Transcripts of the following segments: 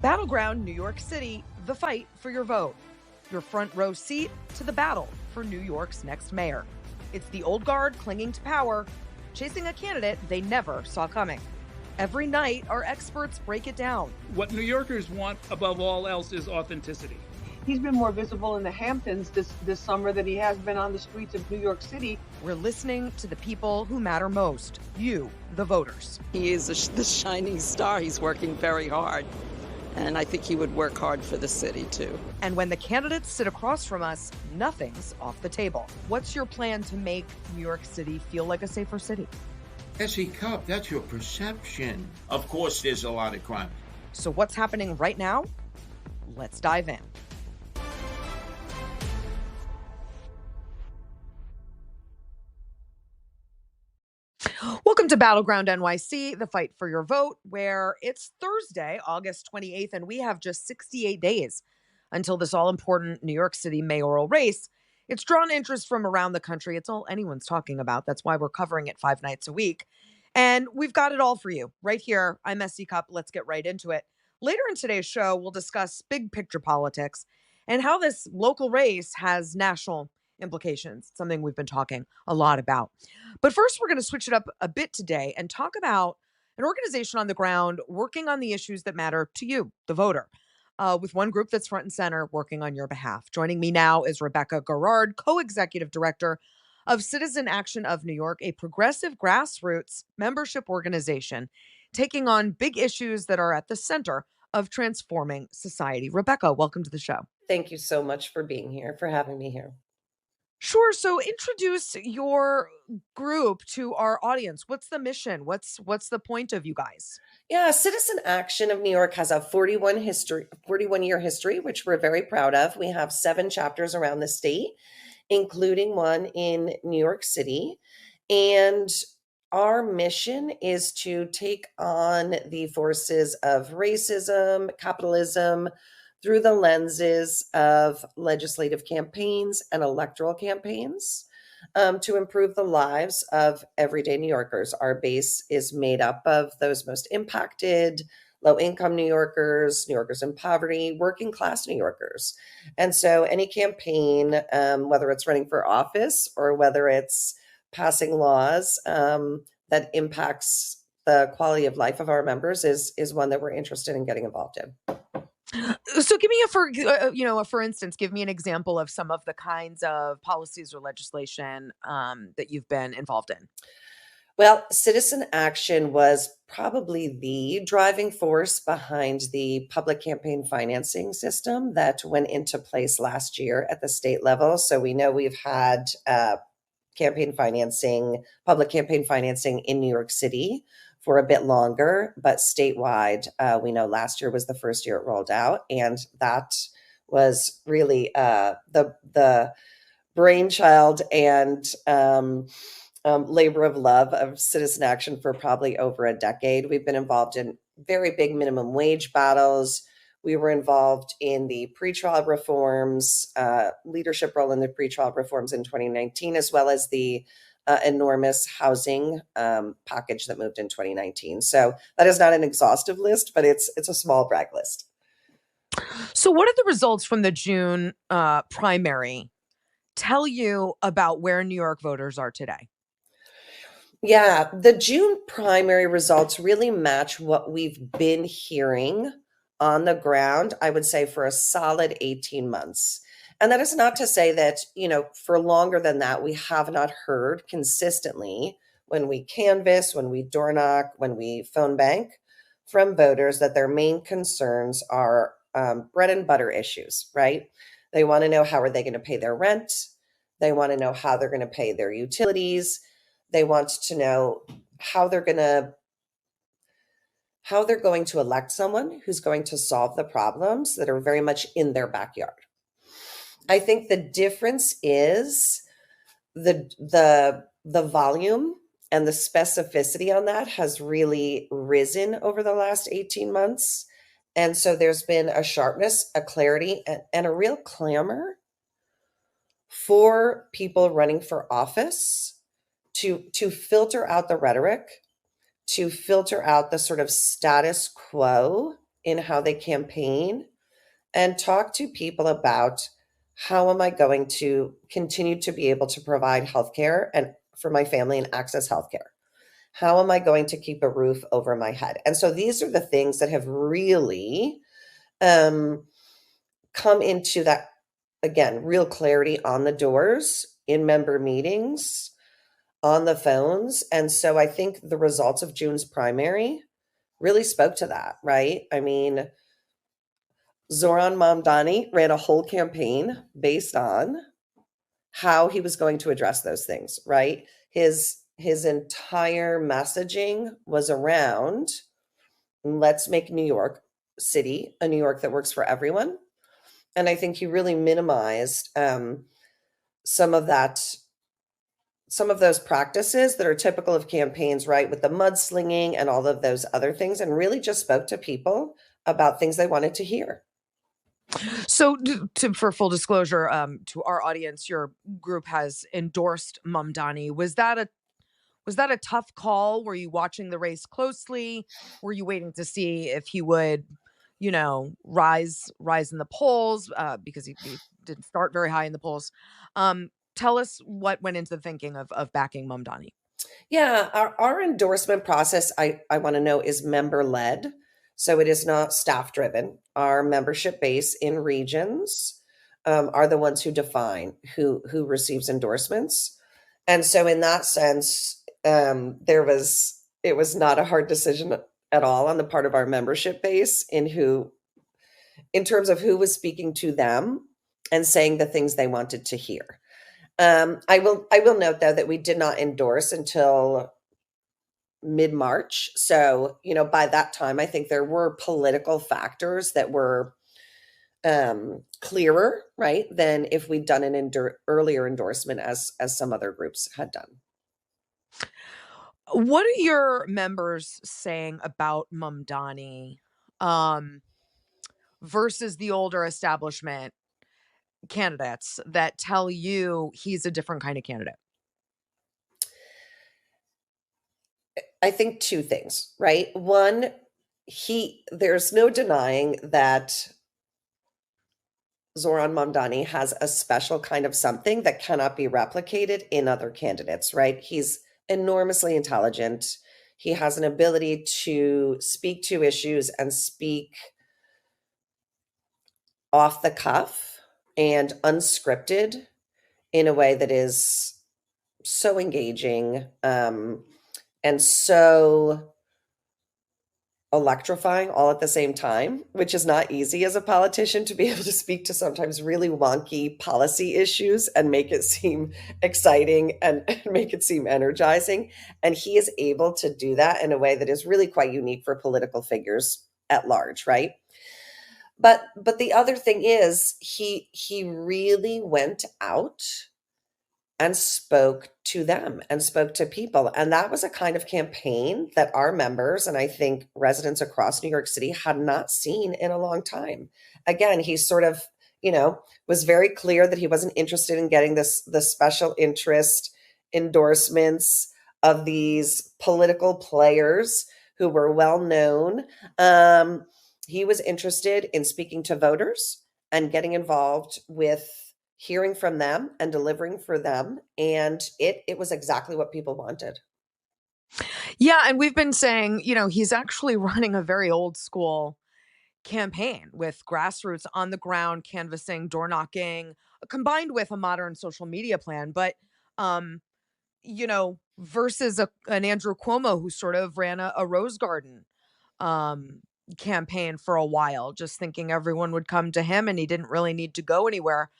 Battleground New York City, the fight for your vote. Your front row seat to the battle for New York's next mayor. It's the old guard clinging to power, chasing a candidate they never saw coming. Every night, our experts break it down. What New Yorkers want above all else is authenticity. He's been more visible in the Hamptons this summer than he has been on the streets of New York City. We're listening to the people who matter most, you, the voters. He is the shining star. He's working very hard. And I think he would work hard for the city, too. And when the candidates sit across from us, nothing's off the table. What's your plan to make New York City feel like a safer city? S.E. Cup, that's your perception. Of course, there's a lot of crime. So what's happening right now? Let's dive in. Welcome to Battleground NYC, the fight for your vote, where it's Thursday, August 28th, and we have just 68 days until this all-important New York City mayoral race. It's drawn interest from around the country. It's all anyone's talking about. That's why we're covering it 5 nights a week. And we've got it all for you right here. I'm S.E. Cup. Let's get right into it. Later in today's show, we'll discuss big picture politics and how this local race has national implications, something we've been talking a lot about. But first, we're going to switch it up a bit today and talk about an organization on the ground working on the issues that matter to you, the voter, with one group that's front and center working on your behalf. Joining me now is Rebecca Garrard, co-executive director of Citizen Action of New York, a progressive grassroots membership organization taking on big issues that are at the center of transforming society. Rebecca, welcome to the show. Thank you so much for being here, for having me here. Sure. So introduce your group to our audience. What's the mission? What's the point of you guys? Yeah, Citizen Action of New York has a 41-year history, which we're very proud of. We have 7 chapters around the state, including one in New York City. And our mission is to take on the forces of racism, capitalism, through the lenses of legislative campaigns and electoral campaigns to improve the lives of everyday New Yorkers. Our base is made up of those most impacted, low-income New Yorkers in poverty, working class New Yorkers. And so any campaign, whether it's running for office or whether it's passing laws that impacts the quality of life of our members is one that we're interested in getting involved in. So give me for instance, give me an example of some of the kinds of policies or legislation that you've been involved in. Well, Citizen Action was probably the driving force behind the public campaign financing system that went into place last year at the state level. So we know we've had public campaign financing in New York City for a bit longer, but statewide, we know last year was the first year it rolled out, and that was really the brainchild and labor of love of Citizen Action for probably over a decade. We've been involved in very big minimum wage battles. We were involved in the pretrial reforms, leadership role in the pretrial reforms in 2019, as well as the enormous housing package that moved in 2019. So that is not an exhaustive list, but it's a small brag list. So what did the results from the June primary tell you about where New York voters are today? Yeah, the June primary results really match what we've been hearing on the ground, I would say, for a solid 18 months. And that is not to say that, for longer than that, we have not heard consistently when we canvass, when we door knock, when we phone bank from voters that their main concerns are bread and butter issues, right? They want to know how are they going to pay their rent. They want to know how they're going to pay their utilities. They want to know how they're going to elect someone who's going to solve the problems that are very much in their backyard. I think the difference is the volume and the specificity on that has really risen over the last 18 months. And so there's been a sharpness, a clarity, and a real clamor for people running for office to filter out the rhetoric, to filter out the sort of status quo in how they campaign and talk to people about how am I going to continue to be able to provide healthcare and for my family and access healthcare? How am I going to keep a roof over my head? And so these are the things that have really um, come into that, again, real clarity on the doors, in member meetings, on the phones. And so I think the results of June's primary really spoke to that, right? I mean, Zoran Mamdani ran a whole campaign based on how he was going to address those things, right? His entire messaging was around let's make New York City a New York that works for everyone. And I think he really minimized some of those practices that are typical of campaigns, right? With the mudslinging and all of those other things, and really just spoke to people about things they wanted to hear. So, for full disclosure, to our audience, your group has endorsed Mamdani. Was that a tough call? Were you watching the race closely? Were you waiting to see if he would, rise in the polls? Because he didn't start very high in the polls. Tell us what went into the thinking of backing Mamdani. Yeah, our endorsement process, I want to know, is member led. So it is not staff driven. Our membership base in regions are the ones who define who receives endorsements. And so in that sense, it was not a hard decision at all on the part of our membership base in terms of who was speaking to them and saying the things they wanted to hear. I will note though that we did not endorse until mid-March. So, by that time, I think there were political factors that were clearer, right, than if we'd done an earlier endorsement as some other groups had done. What are your members saying about Mamdani versus the older establishment candidates that tell you he's a different kind of candidate? I think two things, right? One, there's no denying that Zoran Mamdani has a special kind of something that cannot be replicated in other candidates, right? He's enormously intelligent. He has an ability to speak to issues and speak off the cuff and unscripted in a way that is so engaging and so electrifying all at the same time, which is not easy as a politician to be able to speak to sometimes really wonky policy issues and make it seem exciting and make it seem energizing. And he is able to do that in a way that is really quite unique for political figures at large, right? But the other thing is he really went out and spoke to them and spoke to people. And that was a kind of campaign that our members and I think residents across New York City had not seen in a long time. Again, he sort of, was very clear that he wasn't interested in getting the special interest endorsements of these political players who were well known. He was interested in speaking to voters and getting involved with hearing from them and delivering for them. And it was exactly what people wanted. Yeah. And we've been saying, he's actually running a very old school campaign with grassroots on the ground, canvassing, door knocking, combined with a modern social media plan. But, versus an Andrew Cuomo who sort of ran a Rose Garden campaign for a while, just thinking everyone would come to him and he didn't really need to go anywhere.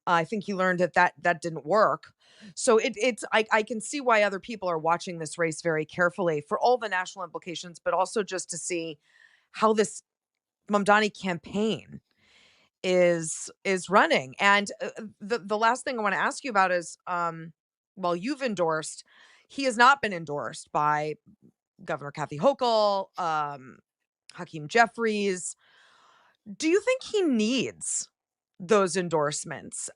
I think he learned that didn't work. So I can see why other people are watching this race very carefully for all the national implications, but also just to see how this Mamdani campaign is running. And the last thing I want to ask you about is, while you've endorsed, he has not been endorsed by Governor Kathy Hochul, Hakeem Jeffries. Do you think he needs those endorsements?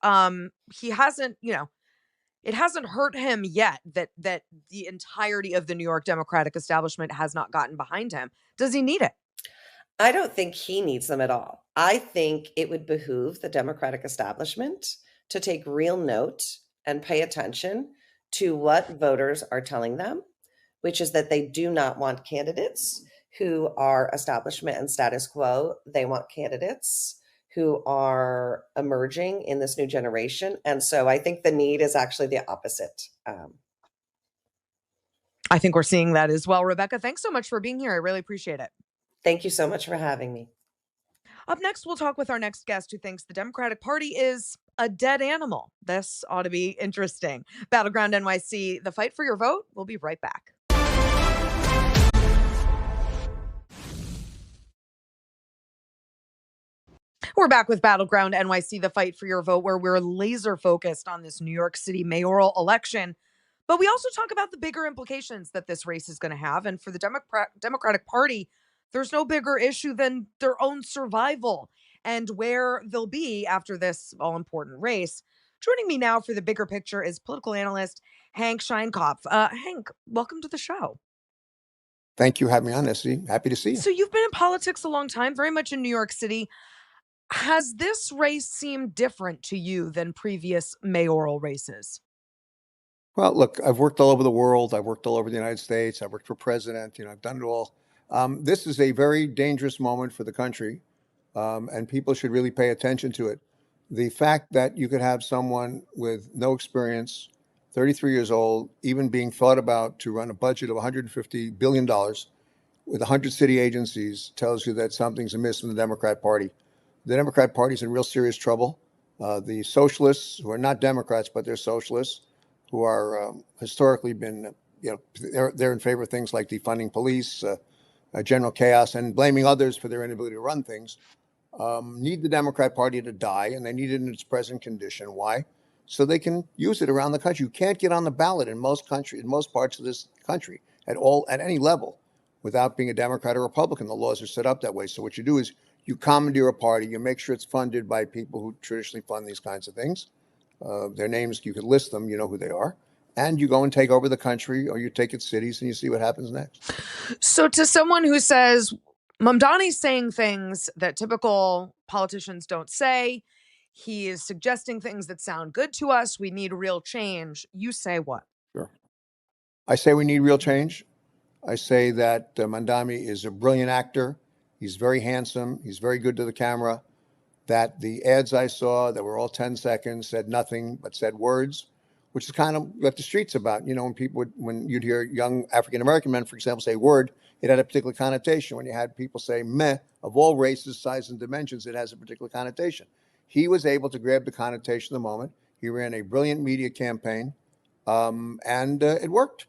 He hasn't, it hasn't hurt him yet that the entirety of the New York Democratic establishment has not gotten behind him. Does he need it? I don't think he needs them at all. I think it would behoove the Democratic establishment to take real note and pay attention to what voters are telling them, which is that they do not want candidates who are establishment and status quo. They want candidates who are emerging in this new generation. And so I think the need is actually the opposite. I think we're seeing that as well. Rebecca, thanks so much for being here. I really appreciate it. Thank you so much for having me. Up next, we'll talk with our next guest who thinks the Democratic Party is a dead animal. This ought to be interesting. Battleground NYC, the fight for your vote. We'll be right back. We're back with Battleground NYC, the fight for your vote, where we're laser focused on this New York City mayoral election. But we also talk about the bigger implications that this race is going to have. And for the Democratic Party, there's no bigger issue than their own survival and where they'll be after this all important race. Joining me now for the bigger picture is political analyst Hank Scheinkopf. Hank, welcome to the show. Thank you for having me on, Nessie. Happy to see you. So you've been in politics a long time, very much in New York City. Has this race seemed different to you than previous mayoral races? Well, look, I've worked all over the world. I've worked all over the United States. I've worked for president. I've done it all. This is a very dangerous moment for the country, and people should really pay attention to it. The fact that you could have someone with no experience, 33 years old, even being thought about to run a budget of $150 billion with 100 city agencies tells you that something's amiss in the Democrat Party. The Democrat Party is in real serious trouble. The socialists, who are not Democrats, but they're socialists, who are historically been, they're in favor of things like defunding police, general chaos, and blaming others for their inability to run things, need the Democrat Party to die, and they need it in its present condition. Why? So they can use it around the country. You can't get on the ballot in most parts of this country at any level without being a Democrat or Republican. The laws are set up that way. So what you do is you commandeer a party, you make sure it's funded by people who traditionally fund these kinds of things. Their names, you could list them, you know who they are. And you go and take over the country, or you take its cities, and you see what happens next. So to someone who says, Mamdani's saying things that typical politicians don't say, he is suggesting things that sound good to us, we need real change, you say what? Sure. I say we need real change. I say that Mamdani is a brilliant actor. He's very handsome. He's very good to the camera. That the ads I saw that were all 10 seconds said nothing but said words, which is kind of what the street's about. When you'd hear young African-American men, for example, say word, it had a particular connotation. When you had people say meh, of all races, sizes, and dimensions, it has a particular connotation. He was able to grab the connotation of the moment. He ran a brilliant media campaign, and it worked.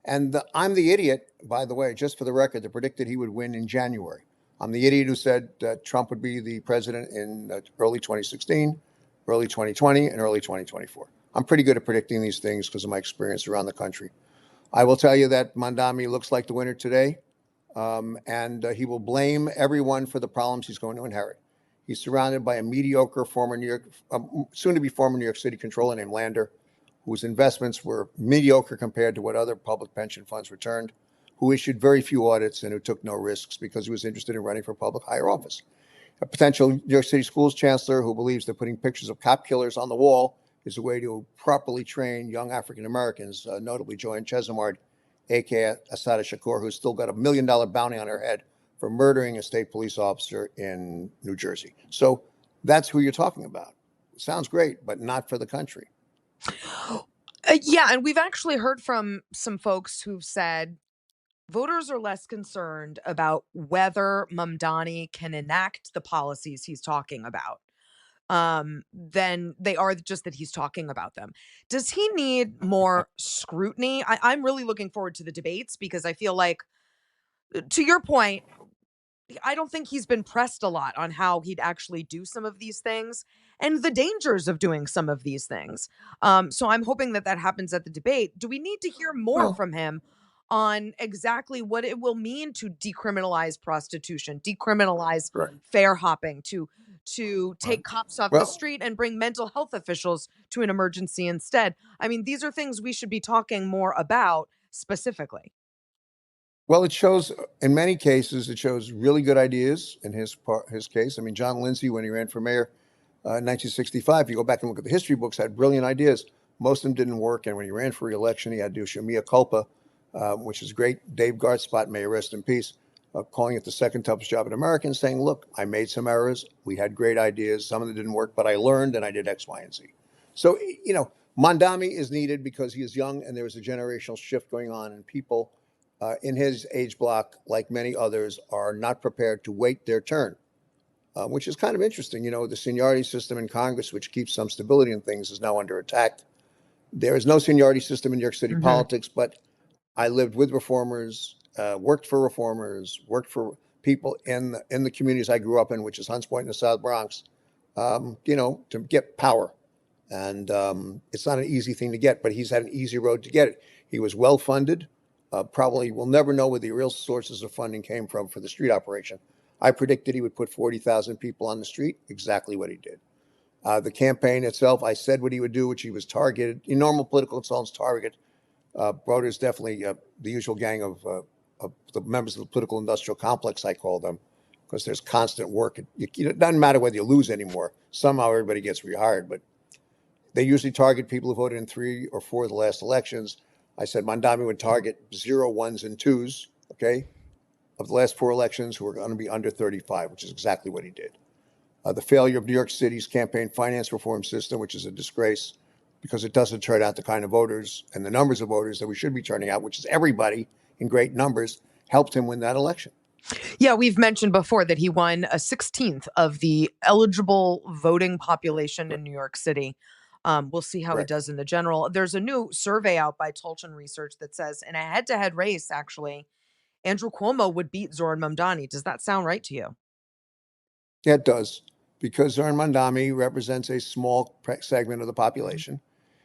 And I'm the idiot, by the way, just for the record, that predicted he would win in January. I'm the idiot who said that Trump would be the president in early 2016, early 2020, and early 2024. I'm pretty good at predicting these things because of my experience around the country. I will tell you that Mamdani looks like the winner today, and he will blame everyone for the problems he's going to inherit. He's surrounded by a mediocre soon-to-be former New York City controller named Lander, whose investments were mediocre compared to what other public pension funds returned, who issued very few audits and who took no risks because he was interested in running for public higher office. A potential New York City schools chancellor who believes that putting pictures of cop killers on the wall is a way to properly train young African Americans, notably Joanne Chesimard, aka Assata Shakur, who's still got $1 million bounty on her head for murdering a state police officer in New Jersey. So that's who you're talking about. Sounds great, but not for the country. Yeah, and we've actually heard from some folks who've said voters are less concerned about whether Mamdani can enact the policies he's talking about than they are just that he's talking about them. Does he need more scrutiny? I'm really looking forward to the debates because I feel like, to your point, I don't think he's been pressed a lot on how he'd actually do some of these things and the dangers of doing some of these things. So I'm hoping that happens at the debate. Do we need to hear more from him on exactly what it will mean to decriminalize prostitution, decriminalize fare hopping, to take cops off the street and bring mental health officials to an emergency instead? I mean, these are things we should be talking more about specifically. Well, it shows, in many cases, it shows really good ideas in his case. I mean, John Lindsay, when he ran for mayor in 1965, if you go back and look at the history books, had brilliant ideas. Most of them didn't work. And when he ran for re-election, he had to do mea culpa, which is great. Dave Gartspot, may he rest in peace, calling it the second toughest job in America and saying, look, I made some errors. We had great ideas. Some of them didn't work, but I learned and I did X, Y, and Z. So, Mondami is needed because he is young and there is a generational shift going on, and people in his age block, like many others, are not prepared to wait their turn, which is kind of interesting. The seniority system in Congress, which keeps some stability in things, is now under attack. There is no seniority system in New York City politics, but I lived with reformers, worked for reformers, worked for people in the communities I grew up in, which is Hunts Point in the South Bronx, to get power. And it's not an easy thing to get, but he's had an easy road to get it. He was well funded. Probably we'll never know where the real sources of funding came from for the street operation. I predicted he would put 40,000 people on the street, exactly what he did. The campaign itself, I said what he would do, which he was targeted. Normal political consultants target voters, definitely the usual gang of the members of the political industrial complex, I call them, because there's constant work. It doesn't matter whether you lose anymore. Somehow everybody gets rehired, but they usually target people who voted in 3 or 4 of the last elections. I said Mondami would target 0, 1s, and 2s, okay, of the last 4 elections who are going to be under 35, which is exactly what he did. The failure of New York City's campaign finance reform system, which is a disgrace because it doesn't turn out the kind of voters and the numbers of voters that we should be turning out, which is everybody in great numbers, helped him win that election. Yeah, we've mentioned before that he won a 16th of the eligible voting population in New York City. We'll see how he does in the general. There's a new survey out by Tolchin Research that says in a head-to-head race, actually, Andrew Cuomo would beat Zoran Mamdani. Does that sound right to you? Yeah, it does, because Zoran Mondami represents a small segment of the population.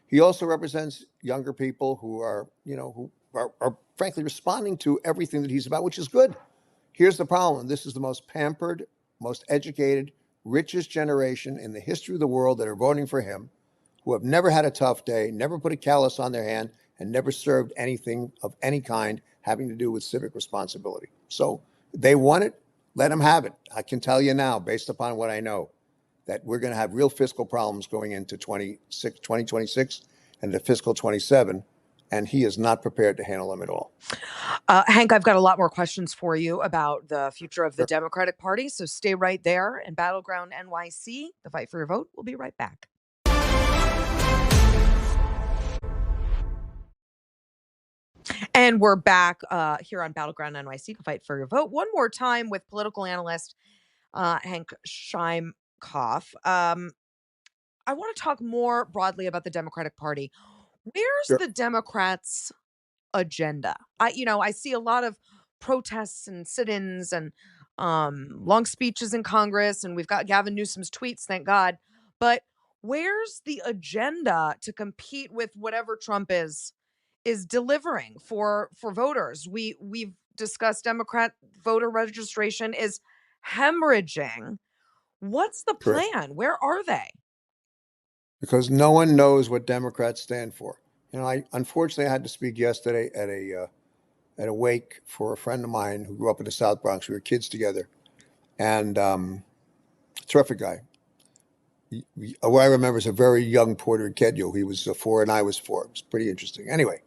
He also represents younger people who are, who are frankly responding to everything that he's about, which is good. Here's the problem. This is the most pampered, most educated, richest generation in the history of the world that are voting for him, who have never had a tough day, never put a callus on their hand, and never served anything of any kind having to do with civic responsibility. So they want it. Let them have it. I can tell you now, based upon what I know, that we're going to have real fiscal problems going into 2026 and to fiscal 27, and he is not prepared to handle them at all. Hank, I've got a lot more questions for you about the future of the Democratic Party, so stay right there. In Battleground NYC, the fight for your vote. We'll be right back. And we're back here on Battleground NYC, the fight for your vote. One more time with political analyst Hank Scheimkopf. I want to talk more broadly about the Democratic Party. Where's the Democrats' agenda? I see a lot of protests and sit-ins and long speeches in Congress, and we've got Gavin Newsom's tweets, thank God. But where's the agenda to compete with whatever Trump is delivering for voters? We've discussed Democrat voter registration is hemorrhaging. What's the plan? Where are they? Because no one knows what Democrats stand for. I unfortunately had to speak yesterday at a wake for a friend of mine who grew up in the South Bronx. We were kids together, and terrific guy. What I remember is a very young Puerto Rican. He was 4 and I was 4. It was pretty interesting. Anyway,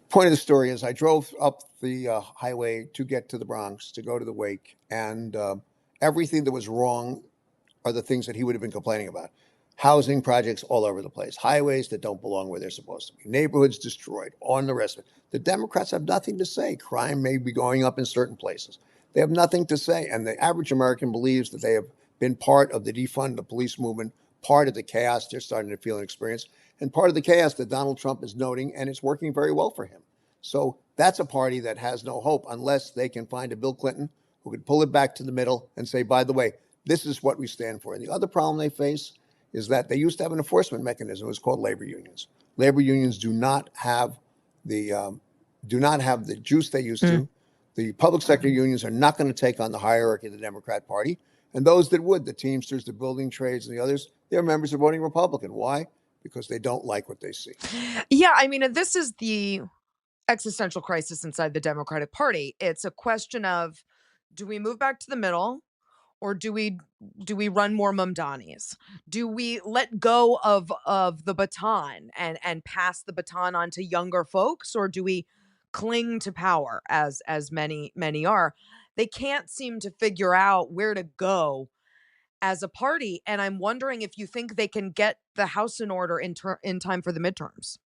point of the story is I drove up the highway to get to the Bronx to go to the wake, and everything that was wrong are the things that he would have been complaining about. Housing projects all over the place, highways that don't belong where they're supposed to be, neighborhoods destroyed, on the rest of it. The Democrats have nothing to say. Crime may be going up in certain places. They have nothing to say. And the average American believes that they have been part of the defund the police movement, part of the chaos they're starting to feel and experience, and part of the chaos that Donald Trump is noting, and it's working very well for him. So that's a party that has no hope unless they can find a Bill Clinton who could pull it back to the middle and say, by the way, this is what we stand for. And the other problem they face is that they used to have an enforcement mechanism. It was called labor unions. Labor unions do not have the juice they used to. The public sector unions are not going to take on the hierarchy of the Democrat Party. And those that would, the Teamsters, the building trades, and the others, their members are voting Republican. Why? Because they don't like what they see. Yeah, I mean, this is the existential crisis inside the Democratic Party. It's a question of, do we move back to the middle, or do we run more Mamdanis? Do we let go of the baton and pass the baton on to younger folks, or do we cling to power as many are? They can't seem to figure out where to go as a party, and I'm wondering if you think they can get the house in order in time for the midterms.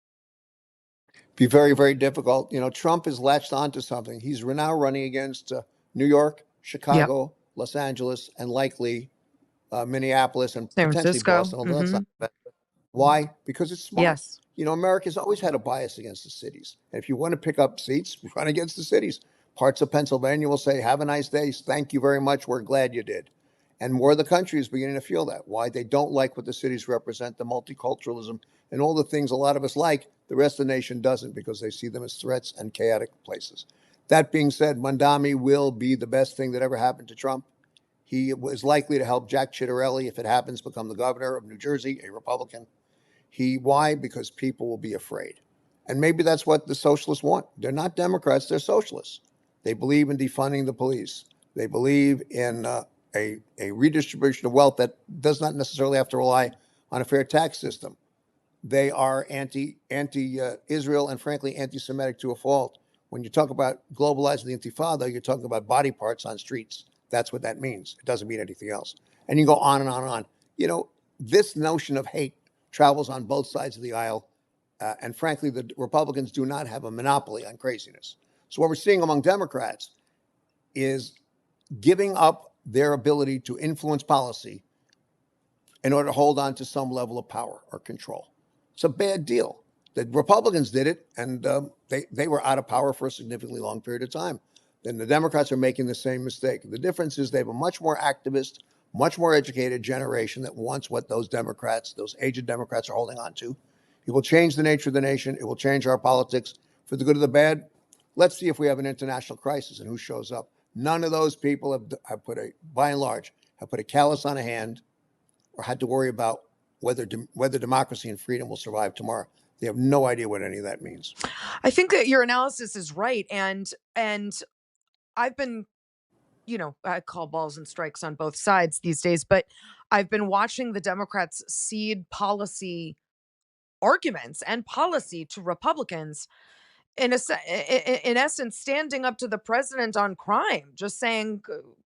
Be very, very difficult. You know, Trump has latched onto something. He's now running against New York, Yep. Chicago, Los Angeles, and likely Minneapolis and San potentially Francisco. Boston, although that's not bad. Why? Because it's smart. Yes. You know, America's always had a bias against the cities. And if you want to pick up seats, run against the cities. Parts of Pennsylvania will say, have a nice day. Thank you very much. We're glad you did. And more of the country is beginning to feel that. Why? They don't like what the cities represent, the multiculturalism and all the things a lot of us like. The rest of the nation doesn't, because they see them as threats and chaotic places. That being said, Mondami will be the best thing that ever happened to Trump. He was likely to help Jack Ciattarelli, if it happens, become the governor of New Jersey, a Republican. Why? Because people will be afraid. And maybe that's what the socialists want. They're not Democrats, they're socialists. They believe in defunding the police. They believe in a redistribution of wealth that does not necessarily have to rely on a fair tax system. They are anti Israel and frankly anti-Semitic to a fault. When you talk about globalizing the Intifada, you're talking about body parts on streets. That's what that means. It doesn't mean anything else. And you go on and on and on. You know, this notion of hate travels on both sides of the aisle. And frankly, the Republicans do not have a monopoly on craziness. So what we're seeing among Democrats is giving up their ability to influence policy in order to hold on to some level of power or control. It's a bad deal. The Republicans did it, and they were out of power for a significantly long period of time. Then the Democrats are making the same mistake. The difference is they have a much more activist, much more educated generation that wants what those Democrats, those aged Democrats, are holding on to. It will change the nature of the nation. It will change our politics for the good or the bad. Let's see if we have an international crisis and who shows up. None of those people have by and large, have put a callus on a hand or had to worry about whether democracy and freedom will survive tomorrow. They have no idea what any of that means. I think that your analysis is right, and I've been, I call balls and strikes on both sides these days, but I've been watching the Democrats cede policy arguments and policy to Republicans, in essence, standing up to the president on crime, just saying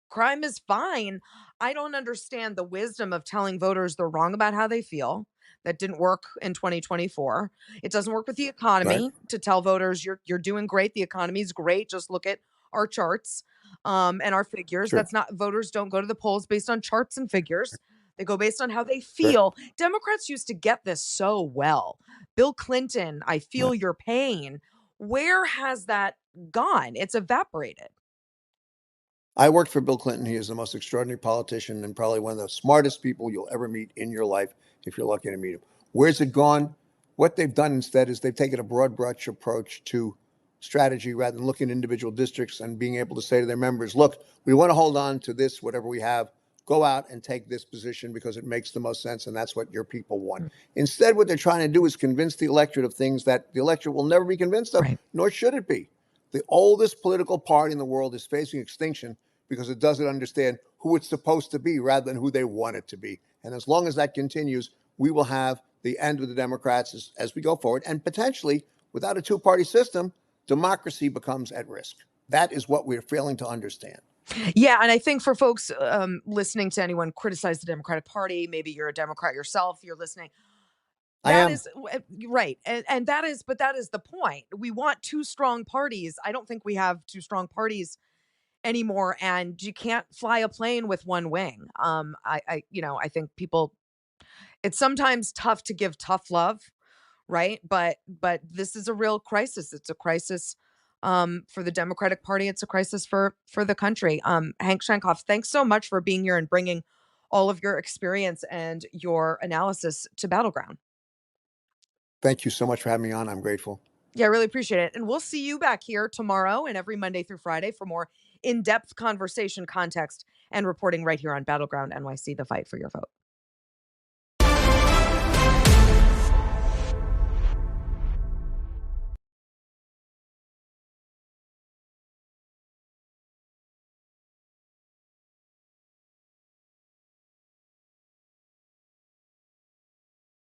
crime is fine. I don't understand the wisdom of telling voters they're wrong about how they feel. That didn't work in 2024. It doesn't work with the Right? economy to tell voters you're doing great. The economy's great. Just look at our charts and our figures. Sure. That's not, voters don't go to the polls based on charts and figures. They go based on how they Sure. feel. Democrats used to get this so well. Bill Clinton, I feel Right. your pain. Where has that gone? It's evaporated. I worked for Bill Clinton. He is the most extraordinary politician and probably one of the smartest people you'll ever meet in your life, if you're lucky to meet him. Where's it gone? What they've done instead is they've taken a broad brush approach to strategy rather than looking at individual districts and being able to say to their members, look, we want to hold on to this, whatever we have. Go out and take this position because it makes the most sense, and that's what your people want. Instead, what they're trying to do is convince the electorate of things that the electorate will never be convinced of, Right. nor should it be. The oldest political party in the world is facing extinction because it doesn't understand who it's supposed to be rather than who they want it to be. And as long as that continues, we will have the end of the Democrats as we go forward. And potentially, without a two-party system, democracy becomes at risk. That is what we're failing to understand. Yeah, and I think for folks listening to anyone criticize the Democratic Party, maybe you're a Democrat yourself, you're listening. I That am. is right, and that is the point. We want two strong parties. I don't think we have two strong parties anymore, and you can't fly a plane with one wing. I think people. It's sometimes tough to give tough love, right? But this is a real crisis. It's a crisis for the Democratic Party. It's a crisis for the country. Hank Shankoff, thanks so much for being here and bringing all of your experience and your analysis to Battleground. Thank you so much for having me on. I'm grateful. Yeah, I really appreciate it. And we'll see you back here tomorrow and every Monday through Friday for more in-depth conversation, context, and reporting right here on Battleground NYC, the fight for your vote.